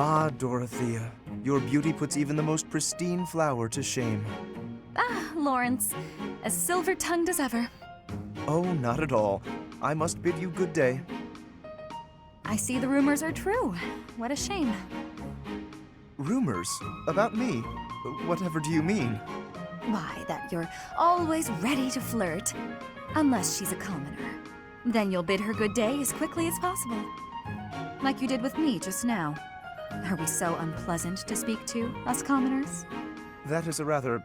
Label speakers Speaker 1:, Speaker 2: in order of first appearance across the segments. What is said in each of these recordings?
Speaker 1: Ah, Dorothea, your beauty puts even the most pristine flower to shame.
Speaker 2: Ah, Lawrence, as silver-tongued as ever.
Speaker 1: Oh, not at all. I must bid you good day.
Speaker 2: I see the rumors are true. What a shame.
Speaker 1: Rumors? About me? Whatever do you mean?
Speaker 2: Why, that you're always ready to flirt. Unless she's a commoner. Then you'll bid her good day as quickly as possible. Like you did with me just now. Are we so unpleasant to speak to, us commoners?
Speaker 1: That is a rather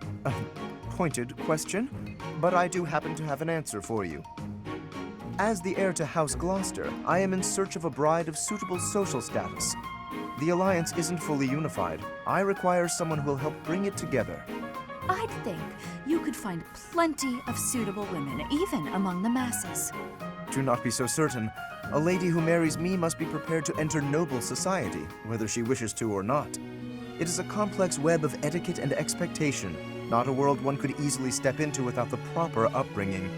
Speaker 1: pointed question, but I do happen to have an answer for you. As the heir to House Gloucester, I am in search of a bride of suitable social status. The alliance isn't fully unified. I require someone who will help bring it together.
Speaker 2: I'd think you could find plenty of suitable women, even among the masses.
Speaker 1: Do not be so certain. A lady who marries me must be prepared to enter noble society, whether she wishes to or not. It is a complex web of etiquette and expectation, not a world one could easily step into without the proper upbringing.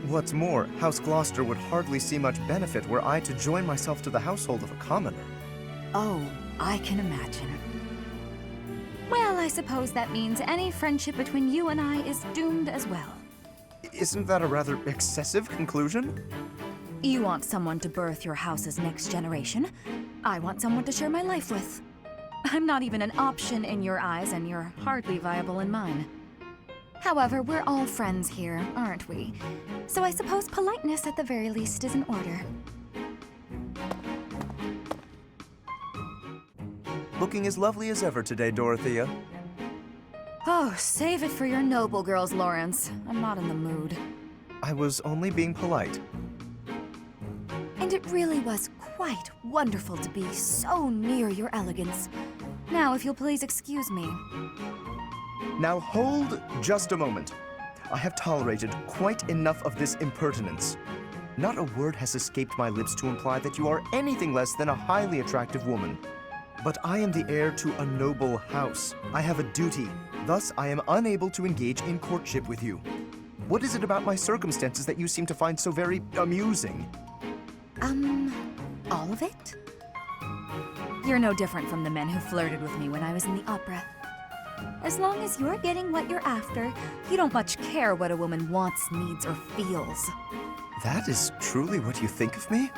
Speaker 1: What's more, House Gloucester would hardly see much benefit were I to join myself to the household of a commoner.
Speaker 2: Oh, I can imagine. Well, I suppose that means any friendship between you and I is doomed as well.
Speaker 1: Isn't that a rather excessive conclusion?
Speaker 2: You want someone to birth your house's next generation. I want someone to share my life with. I'm not even an option in your eyes, and you're hardly viable in mine. However, we're all friends here, aren't we? So I suppose politeness at the very least is in order.
Speaker 1: Looking as lovely as ever today, Dorothea.
Speaker 2: Oh, save it for your noble girls, Lawrence. I'm not in the mood.
Speaker 1: I was only being polite.
Speaker 2: And it really was quite wonderful to be so near your elegance. Now, if you'll please excuse me.
Speaker 1: Now hold just a moment. I have tolerated quite enough of this impertinence. Not a word has escaped my lips to imply that you are anything less than a highly attractive woman. But I am the heir to a noble house. I have a duty. Thus, I am unable to engage in courtship with you. What is it about my circumstances that you seem to find so very amusing?
Speaker 2: All of it? You're no different from the men who flirted with me when I was in the opera. As long as you're getting what you're after, you don't much care what a woman wants, needs, or feels.
Speaker 1: That is truly what you think of me?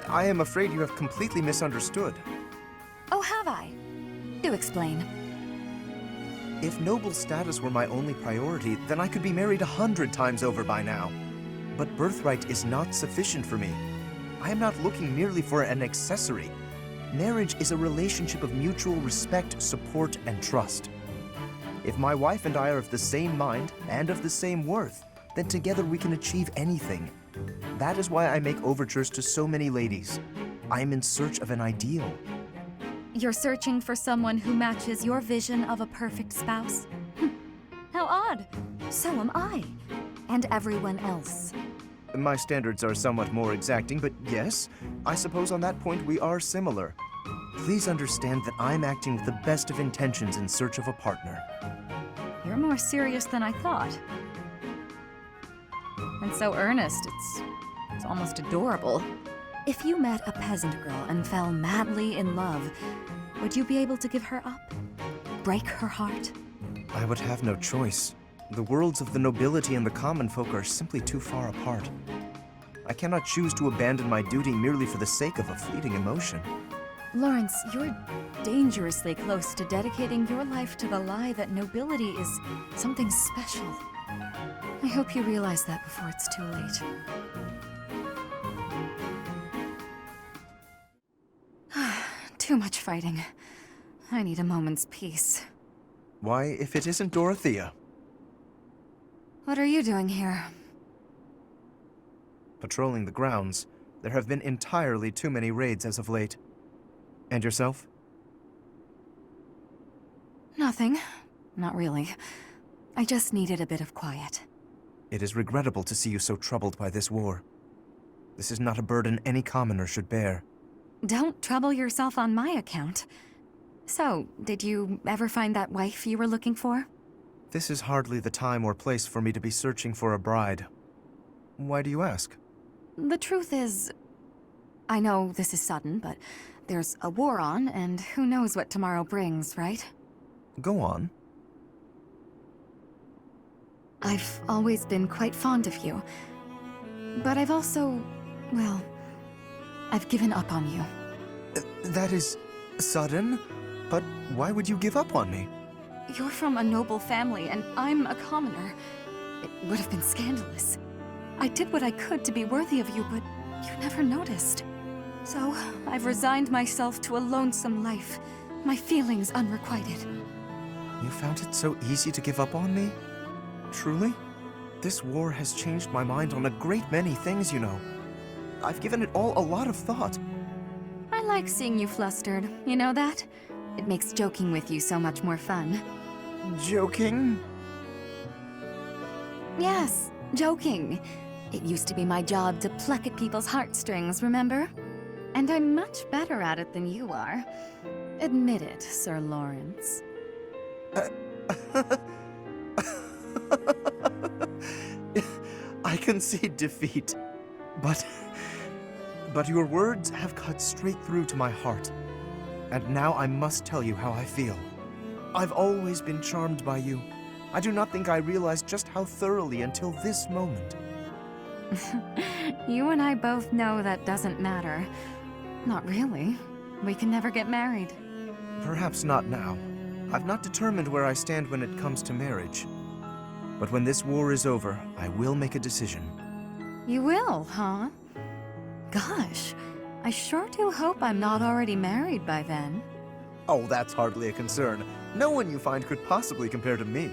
Speaker 1: I am afraid you have completely misunderstood.
Speaker 2: Oh, have I? Do explain.
Speaker 1: If noble status were my only priority, then I could be married 100 times over by now. But birthright is not sufficient for me. I am not looking merely for an accessory. Marriage is a relationship of mutual respect, support, and trust. If my wife and I are of the same mind and of the same worth, then together we can achieve anything. That is why I make overtures to so many ladies. I am in search of an ideal.
Speaker 2: You're searching for someone who matches your vision of a perfect spouse? How odd. So am I. And everyone else.
Speaker 1: My standards are somewhat more exacting, but yes, I suppose on that point we are similar. Please understand that I'm acting with the best of intentions in search of a partner.
Speaker 2: You're more serious than I thought. And so earnest, it's almost adorable. If you met a peasant girl and fell madly in love, would you be able to give her up? Break her heart?
Speaker 1: I would have no choice. The worlds of the nobility and the common folk are simply too far apart. I cannot choose to abandon my duty merely for the sake of a fleeting emotion.
Speaker 2: Lawrence, you're dangerously close to dedicating your life to the lie that nobility is something special. I hope you realize that before it's too late. Too much fighting. I need a moment's peace.
Speaker 1: Why, if it isn't Dorothea?
Speaker 2: What are you doing here?
Speaker 1: Patrolling the grounds. There have been entirely too many raids as of late. And yourself?
Speaker 2: Nothing. Not really. I just needed a bit of quiet.
Speaker 1: It is regrettable to see you so troubled by this war. This is not a burden any commoner should bear.
Speaker 2: Don't trouble yourself on my account. So, did you ever find that wife you were looking for?
Speaker 1: This is hardly the time or place for me to be searching for a bride. Why do you ask?
Speaker 2: The truth is, I know this is sudden, but There's a war on, and who knows what tomorrow brings, right?
Speaker 1: Go on.
Speaker 2: I've always been quite fond of you. But I've also, well, I've given up on you.
Speaker 1: That is sudden, but why would you give up on me?
Speaker 2: You're from a noble family, and I'm a commoner. It would have been scandalous. I did what I could to be worthy of you, but you never noticed. So, I've resigned myself to a lonesome life, my feelings unrequited.
Speaker 1: You found it so easy to give up on me? Truly? This war has changed my mind on a great many things, you know. I've given it all a lot of thought.
Speaker 2: I like seeing you flustered, you know that? It makes joking with you so much more fun.
Speaker 1: Joking?
Speaker 2: Yes, joking. It used to be my job to pluck at people's heartstrings, remember? And I'm much better at it than you are. Admit it, Sir Lawrence.
Speaker 1: I concede defeat, but your words have cut straight through to my heart. And now I must tell you how I feel. I've always been charmed by you. I do not think I realized just how thoroughly until this moment.
Speaker 2: You and I both know that doesn't matter. Not really. We can never get married.
Speaker 1: Perhaps not now. I've not determined where I stand when it comes to marriage. But when this war is over, I will make a decision.
Speaker 2: You will, huh? Gosh, I sure do hope I'm not already married by then.
Speaker 1: Oh, that's hardly a concern. No one you find could possibly compare to me.